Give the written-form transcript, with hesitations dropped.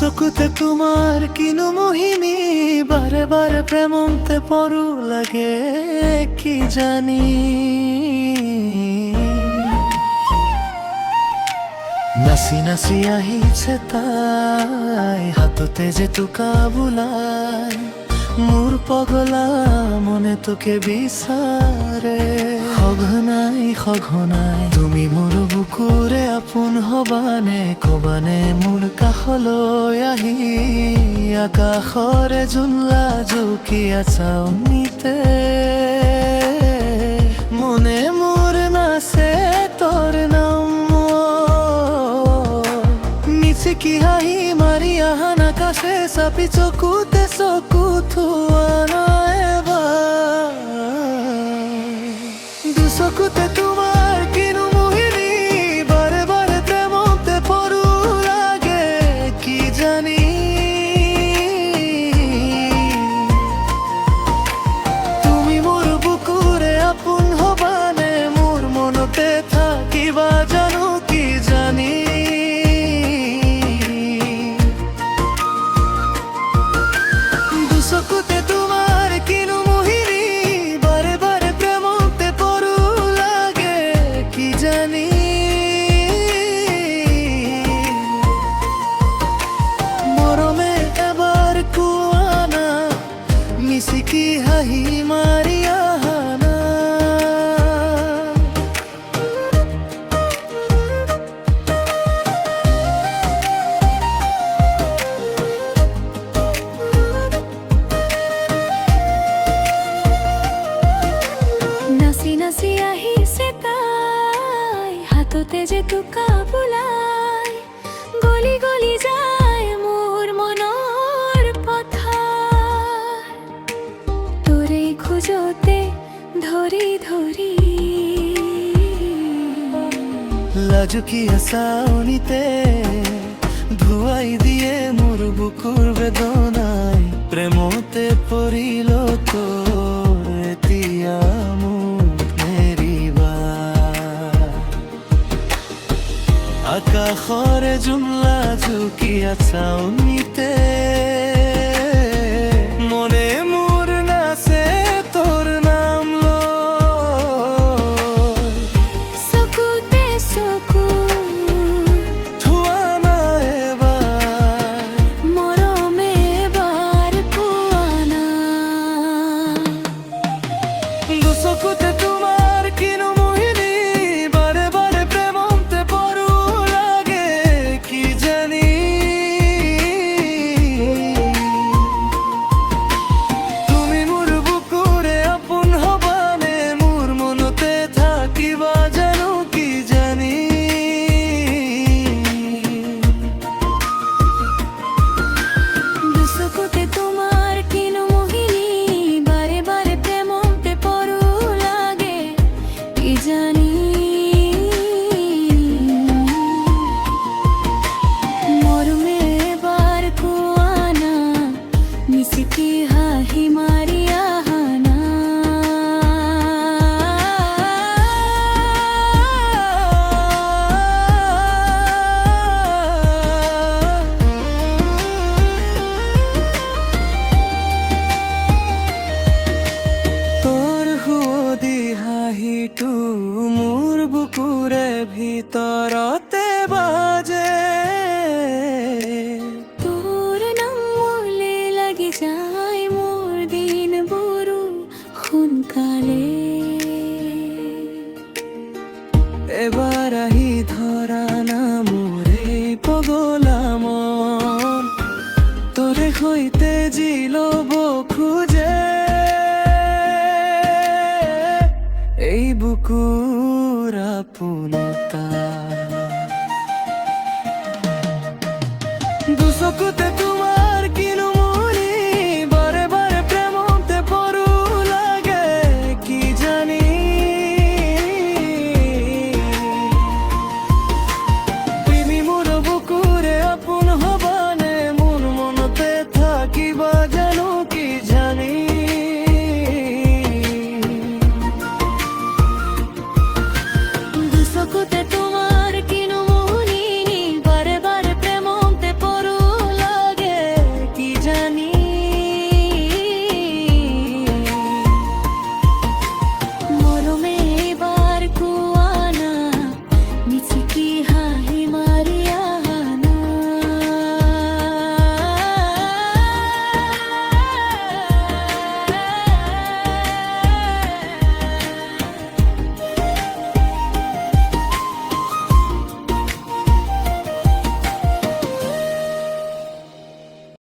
চকুতে তোমার কিনু মোহিনী, বারে বারে প্রেমতে পড়ু লাগে কি জানি। নাচি নাচি আহিছে তাই, হাততে যে তোকা বোলাই, মোৰ পগলা মনে তোকে বিচাৰে। সঘনাই তুমি মোৰ বুকুৰে আপোন হবানে, কবানে মোৰ কাষলৈ আহি, আকাশৰে জোনলা জুকিয়া চাউনিতে। মনে মোৰ নাচে তোৰ নাম, মিচিকি হাঁহি মাৰি আহান আকাশে চাপি চকুতে চকু থোৱা নাই এবাৰ। দুচকুতে তোমাৰ কিনো মোহিনী, বাৰে বাৰে প্ৰেমতে পড়ু লাগে কি জানি। তুমি মোৰ বুকুৰে আপোন হবানে, মোৰ মনতে থাকিবা জানো কি জানি। চকুতে তোমার কিনু মোহিনী, বারে বারে প্রেমতে পড়ু লাগে কি জানি। মরমে এবার কুয়ানা, মিচিকি হাঁহি মারি আহানা। নাচি নাচি আহিছে তাই, হাততে যে তোকা বোলাই, গলি গলি যায় মোৰ মনৰ পথাৰ। তোৰে খোজতে ধৰি ধৰি লাজুকীয়া চাউনিতে ধুৱাই দিয়ে মোৰ বুকুৰ বেদনাই, প্ৰেমতে পৰিল তোৰ এতিয়া মোক নেৰিবা। আকাশৰে জোনলা জুকিয়া চাউনিতে, মনে মোৰ নাচে তোৰ নাম লৈ। চকুতে চকু থোৱা নাই এবাৰ, মৰমে এবাৰ পোৱা না। দুচকুতে তোমাৰ কিনো মোহিনী, বাৰে বাৰে প্ৰেমতে পড়ু লাগে কি জানি। তুমি মোৰ বুকুৰে আপোন হবানে, মোৰ মনতে থাকিবা জানো কি জানি। দুচকুতে তোমার কিনু মোহিনী, বারে বারে প্রেমতে পড়ু লাগে কি জানি। মরমে এবার কুয়ানা, মিচিকি হাঁহি মারি আহানা। তোৰ সুৱদি হাঁহিটো মোৰ বুকুৰে ভিতৰতে বাজে। তোর নাম মূলে লাগি যায় মোর দিনবোৰো সোনকালে। এবাৰ আহি ধৰা না মোৰে পগলা মন, তোৰে সৈতে জি ল'ব খোজে এই বুকুৰ আপোনতা। দুচকুতে